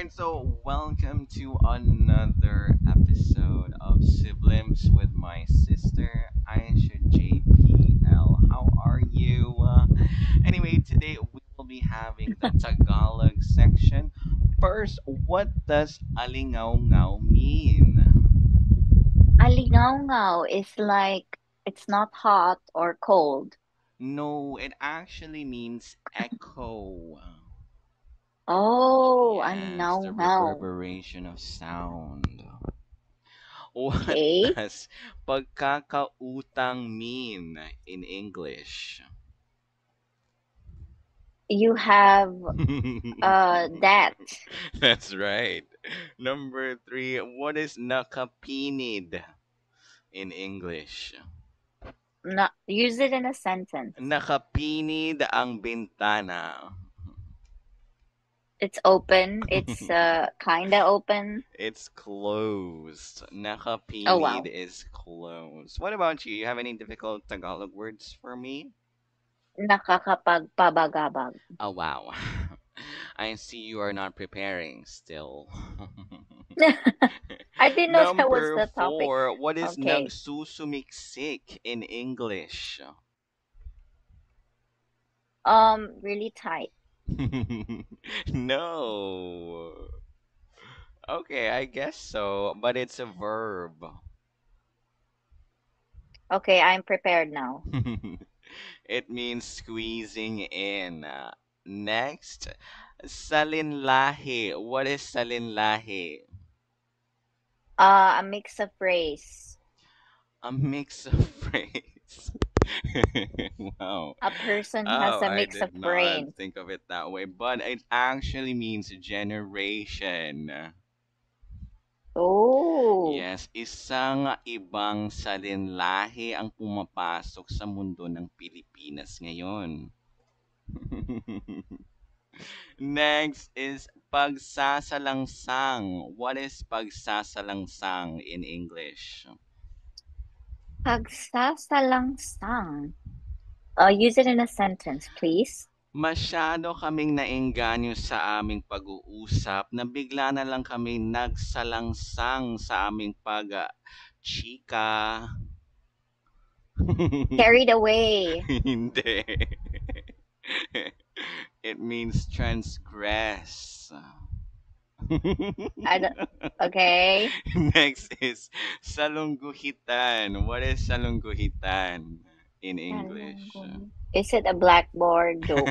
right, so welcome to another episode of Siblings with my sister Aisha JPL. How are you? Anyway, today we will be having the Tagalog section. First, what does alingaw ngao mean? Aligaw is like it's not hot or cold. No, it actually means echo. Oh, Yes, the aligaw. reverberation of sound. What Okay. does pagkakautang mean in English? You have that. That's right. Number three, what is nakapinid in English? Not use it in a sentence. Nakapinid ang bintana. It's open. It's kinda open. It's closed. Oh Nakapinid wow. is closed. What about you? You have any difficult Tagalog words for me? Nakakapagpabagabag. Oh, wow. I see you are not preparing still. I didn't know that was Number the topic. four, what is Okay. nagsusumiksik in English? Really tight. No. Okay, I guess so, but it's a verb. Okay, I'm prepared now. It means squeezing in. Next, salinlahi. What is salinlahi? A mix of phrase. A mix of phrase. Wow. A person who has Oh, a I mix did of not brains. think of it that way, but it actually means generation. Oh. Yes, isang ibang salinlahi ang pumapasok sa mundo ng Pilipinas ngayon. Next is pagsasalangsang. What is pagsasalangsang in English? Pagsasalangsang. Use it in a sentence, please. Masyado kaming naengganyo sa aming pag-uusap na bigla na lang kaming nagsalangsang sa aming chika. Carried away. Hindi. It means transgress. I don't, okay. Next is salungguhitan. What is salungguhitan in English? Salunggong. Is it a blackboard joke?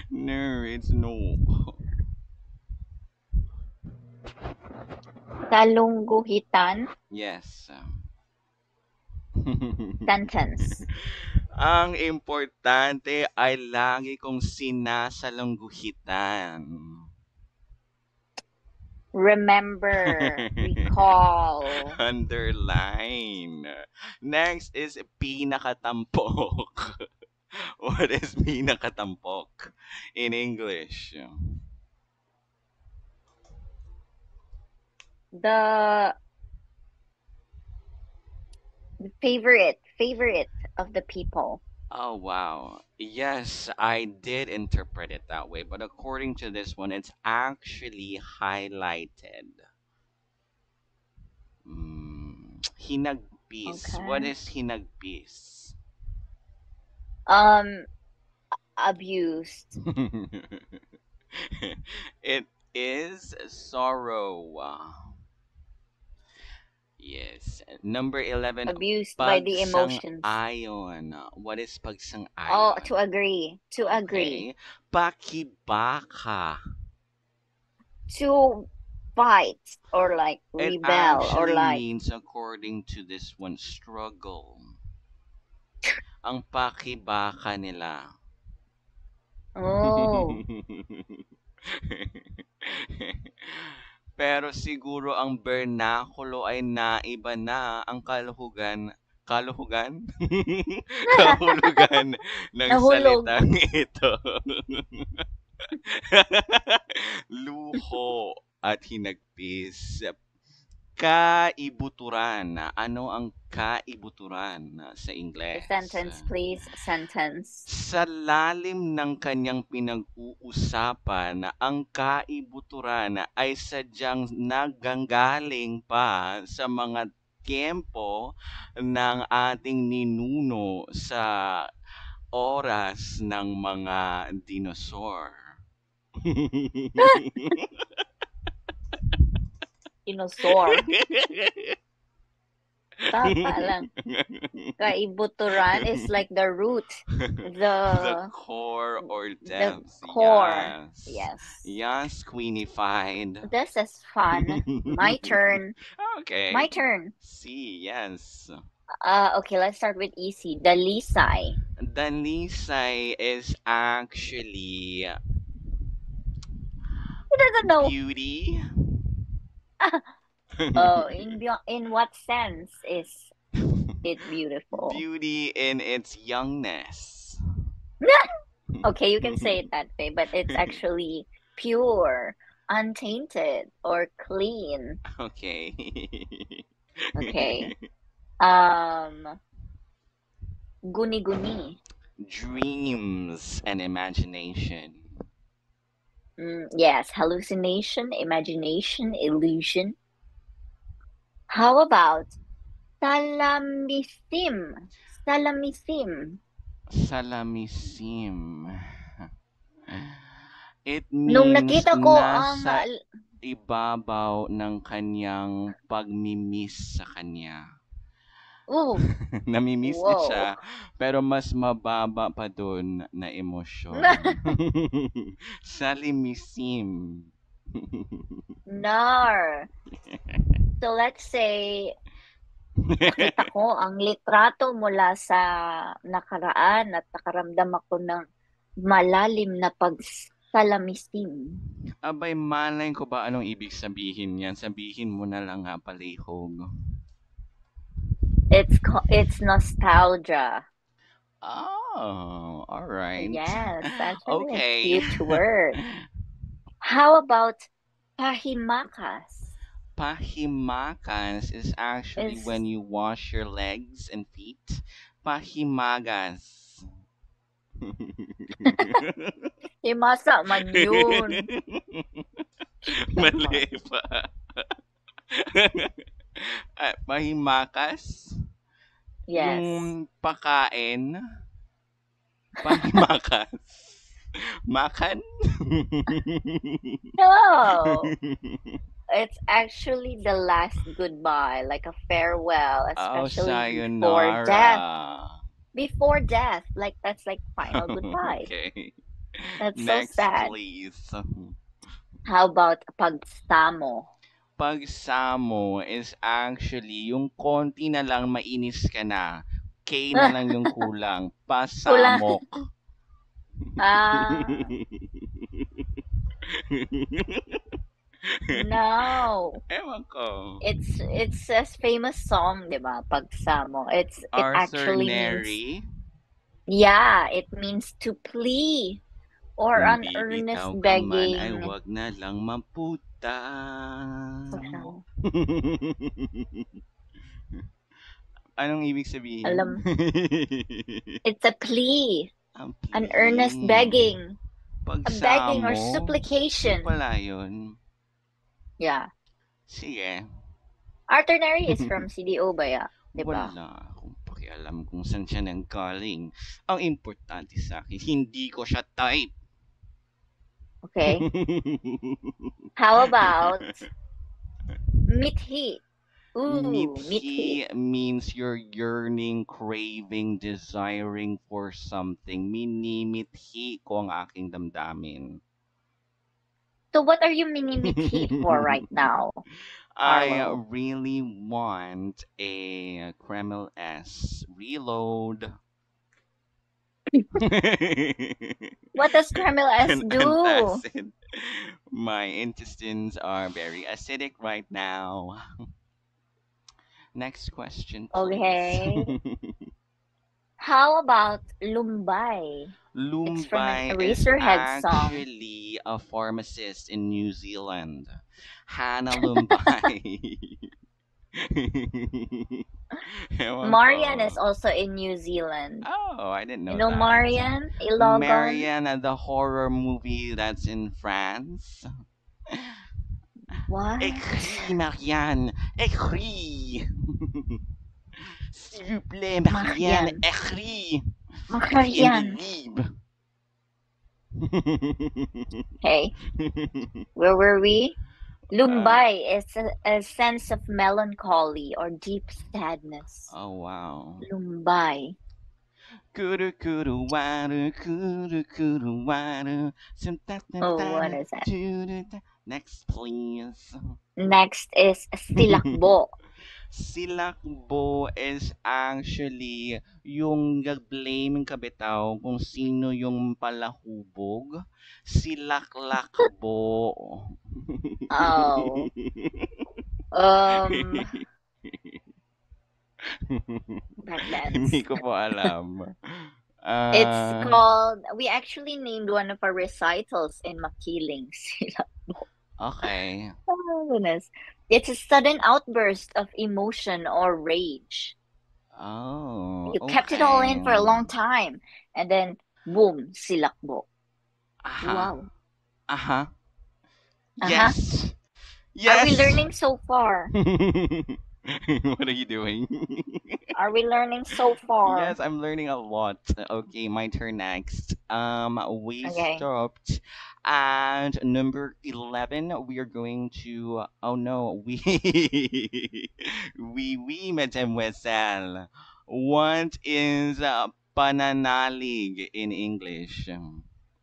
No, it's no. Salungguhitan Yes. sentence. Ang importante ay lagi kong sinasalungguhitan. Remember, recall. Underline. Next is pinakatampok. What is pinakatampok in English? The favorite of the people. Oh, wow. Yes, I did interpret it that way, but according to this one, it's actually highlighted. Hinagpis. What Okay. is hinagpis? Um, abused. It is sorrow. Yes. Number 11, Abused by the emotions. pagsang-ayon. What is Oh, to pagsang-ayon? agree. To agree. Okay. Pakibaka. To fight or like It rebel or actually like means, according to this one, struggle. Ang pakibaka nila. oh Pero siguro ang bernakulo ay naiba na ang kaluhugan? Kahulugan ng nahulog. salitang ito. Luho at hinagpis. Kaibuturan. Ano ang kaibuturan sa A Ingles? sentence, please. A sentence. Sa lalim ng kanyang pinag-uusapan, ang kaibuturan ay sadyang naggagaling pa sa mga tiyempo ng ating ninuno sa oras ng mga dinosaur. Dinosaur. Tapa lang. Kaibuturan is like the root, The the core or the depth. core. Yes. Yes. Yes, Queenified. This is fun. My turn. My Okay. turn. See, yes. Okay, let's start with easy. Dalisay. Danisay is actually Who doesn't know? beauty. Oh, in what sense is it beautiful? Beauty in its youngness. Okay, you can say it that way, but it's actually pure, untainted, or clean. Okay. Okay. Um, Guni-guni. Dreams and imagination. Yes, hallucination, imagination, illusion. How about salamisim? Salamisim. Salamisim. It Nung means nakita ko ang nasa ibabaw ng kanyang pagmimiss sa kanya. oh, Namimiss niya siya, whoa. pero mas mababa pa dun na emosyon. Salimisim. Nar. So let's say nakita ko ang litrato mula sa nakaraan at nakaramdam ako ng malalim na pagsalamisim. Abay, malay ko ba anong ibig sabihin yan? Sabihin mo na lang nga, palihog. It's nostalgia. Oh, all right. Yes, actually a Okay. cute word. How about pahimakas? Pahimakas is actually Is when you wash your legs and feet. Pahimagas. himasa man yun. Mali pa. Pahimakas? Yes. Yung pakain? Pahimakas. Makan? No. It's actually the last goodbye, like a farewell, Oh, especially before death. sayonara. Before death, like that's like final goodbye. Okay. That's so Next, sad. please. How about pagsamo? Pagsamo is actually yung konti na lang mainis ka na. K na lang yung kulang. Pasamok. Ah, no. Ewan ko. It's a famous song, di ba? Pagsamo. It Arthur actually means Neri. yeah, it means to plea or Kung an bibitaw earnest ka man ay begging. wag na lang maputa. Pagsamo. Anong ibig sabihin? Alam, it's a plea, Ang an earnest begging, a begging or Pagsamo. supplication. Yung pala yun. Yeah. Sige. Arthur Neri is from CDO ba ya? Di ba? Wala akong pakialam kung saan siya nanggaling. Ang importante sa akin, hindi ko siya type. Okay. How about mithi? Ooh, mithi. Mithi means you're yearning, craving, desiring for something. Minimithi ko ang aking damdamin. So what are you minimithi for right now? I Arlo? really want a Kreml S reload. What does Kreml S And do? antacid. My intestines are very acidic right now. Next question, please. Okay. How about lumbay? It's from an Lumbay is Eraserhead song. actually a pharmacist in New Zealand. Hannah Lumbay. Ewan ko. Marian is also in New Zealand. Oh, I didn't You know know that. Marian? Ilogon? Marianne, the horror movie that's in France. What? Écris, Marianne, écris. S'il vous plaît, Marianne, Marian. écris. Écris un Marian. livre. Hey, where were we? Lumbay is a sense of melancholy or deep sadness. oh wow. Lumbay. Kuru kuru waru, kuru kuru waru. Oh, what is that? Next, please. Next is Silakbo. Silakbo is actually yung nag-blame kabitaw kung sino yung palahubog. Silaklakbo. Oh. Um, Hindi backdance. ko po alam. It's Ah, called, we actually named one of our recitals in Makiling. Silakbo. okay. Oh, goodness. It's a sudden outburst of emotion or rage. Oh, You kept it all in okay. for a long time, and then boom, silakbo. Aha. Wow. Aha. Uh-huh. Yes. Are we Yes. learning so far? What are you doing? Are we learning so Yes, far? I'm learning a lot. Okay, my turn next. We Okay. stopped at number 11. We are going to. Oh no, we we mademoiselle. What is pananalig in English?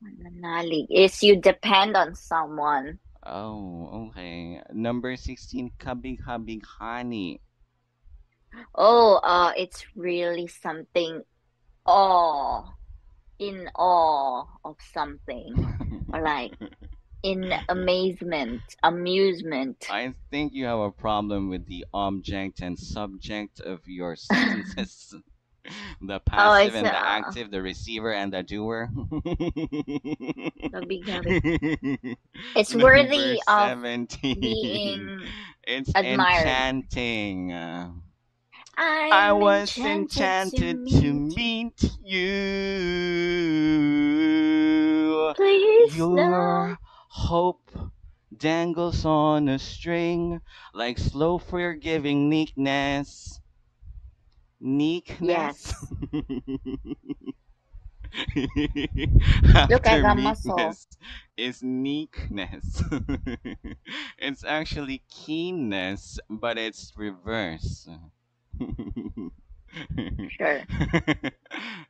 Mananalig is you depend on someone. Oh, okay. Number 16, kabighani. Oh, it's really something awe, in awe of something, or like in amazement, amusement. I think you have a problem with the object and subject of your sentences. The Oh, passive it's and the active, the receiver and the doer. gabi-gabi. It's Number worthy of 17. being It's admired. enchanting. I I'm was enchanted to enchanted to meet you. meet you. Please Your know. hope dangles on a string like slow forgiving neatness. Neatness? Yes. Look, I After got muscle. meekness is neatness. It's actually keenness, but it's reverse. Sure.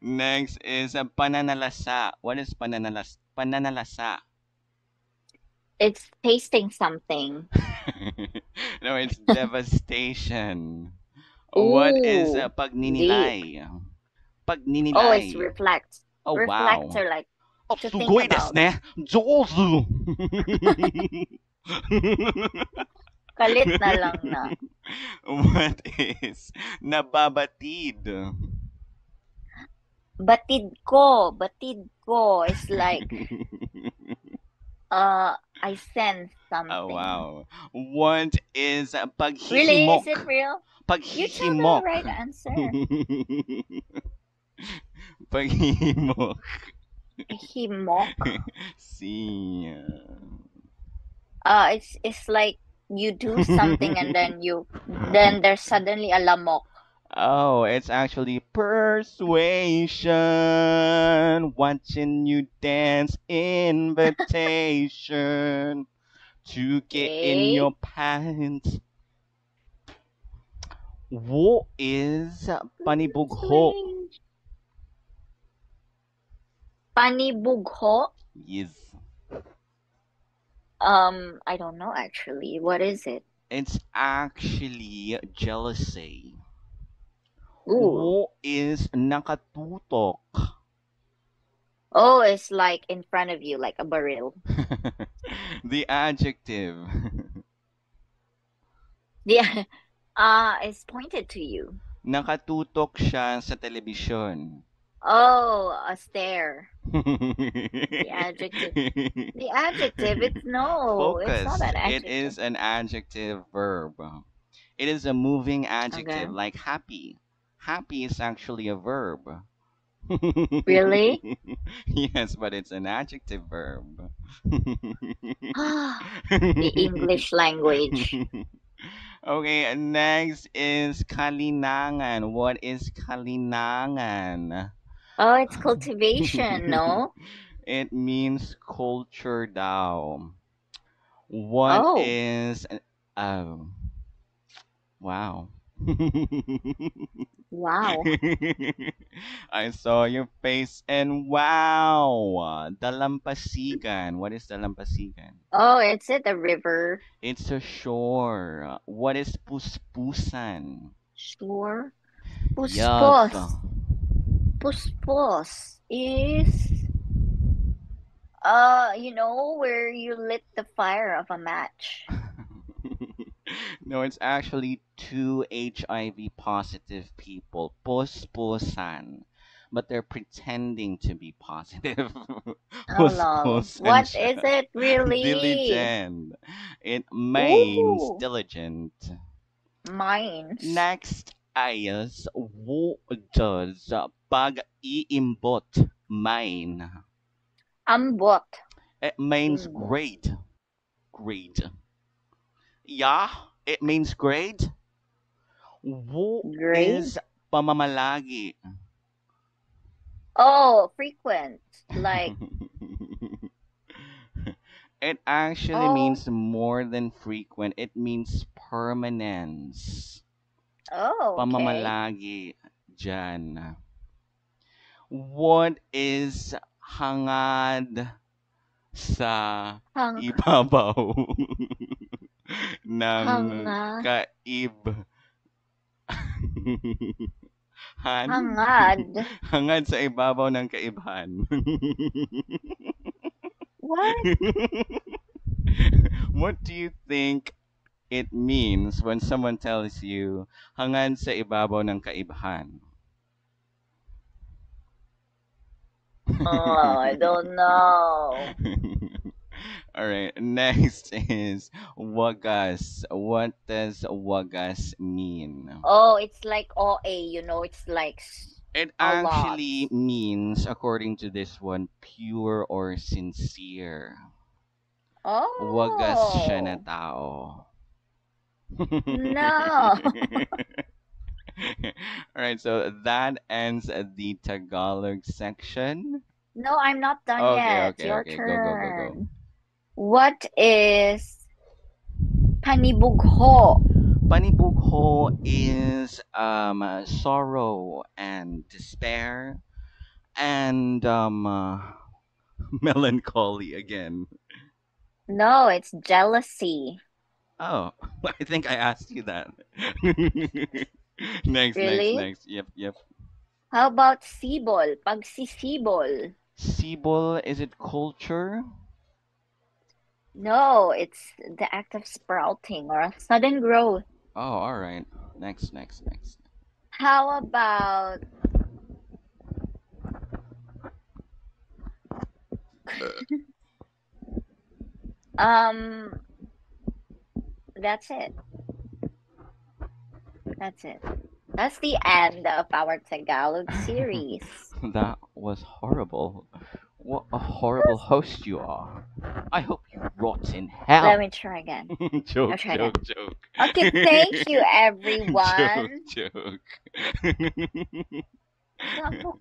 Next is a pananalasa. What is pananalasa? It's tasting something. No, it's devastation. What is Ooh, deep. pagninilay? Oh, it's Pagninilay. reflect. Oh Reflect wow. or like Oh, to think すごいです about. ね。上手。Kalit na lang na. What is nababatid? Batid ko is like I sense Oh something. wow. What is Really? Is paghihimok? it real? You tell the Paghihimok. right answer. Paghihimok. Himok. See. It's like you do something and then there's suddenly a lamok. Oh, it's actually persuasion. Watching you dance, invitation to get in Okay. your pants. What is panibugho? Swing. Panibugho. Yes. I don't know actually. What is it? It's actually jealousy. Ooh. What is nakatutok? Oh, it's like in front of you, like a barrel. The adjective. Yeah. It's pointed to you. Nakatutok siya sa telebisyon. Oh, a stare. The adjective. The adjective, it's no, it's not Focus. an It adjective. is an adjective verb. It is a moving adjective Okay. like happy. Happy is actually a verb. Really? Yes, but it's an adjective verb. The English language. Okay, next is kalinangan. What is kalinangan? Oh, it's cultivation, no? It means culture daw. What Oh, is oh, wow. wow. I saw your face and wow. Dalampasigan. What is dalampasigan? Oh, it's it a river? It's a shore. What is puspusan? Sure. Yuck. Puspos. Puspos is where you lit the fire of a match. No, it's actually two HIV positive people, puspusan, but they're pretending to be positive. Oh no. Puspusan What siya. is it really? Diligent. It means Ooh, diligent. mines. Next is what does pag-iimbot mean? Ambot. It means Imbot. great. Great. Yeah, it means great. What is Grade. pamamalagi? Oh, frequent. Like, It actually oh, means more than frequent. It means permanence. oh, okay. Pamamalagi dyan. What is hangad sa Hang, ibabaw ng hanga, kaib han? hangad. Hangad sa ibabaw ng kaibhan. What? What do you think it means when someone tells you hangad sa ibabaw ng kaibhan? Oh, I don't know. All right, next is wagas. What does wagas mean? Oh, it's like OA, it's like It a lot. actually means, according to this one, pure or sincere. Wagas siya na Oh, tao. no. Alright, so that ends the Tagalog section. No, I'm not done Okay, yet. okay, Your okay. Go, go, go, go. turn. What is panibugho? Panibugho is sorrow and despair and melancholy again. No, it's jealousy. Oh, I think I asked you that. Next, next, Really? next. Yep, yep. How about sibol? Pagsisibol. Sibol, is it culture? No, it's the act of sprouting or a sudden growth. Oh, all right. Next, next, next. How about um that's it. That's it. That's the end of our Tagalog series. That was horrible. What a horrible host you are. I hope you rot in Let hell. me try again. I'll Joke, try again. joke, joke. Okay, thank you Joke, everyone. joke. Tapos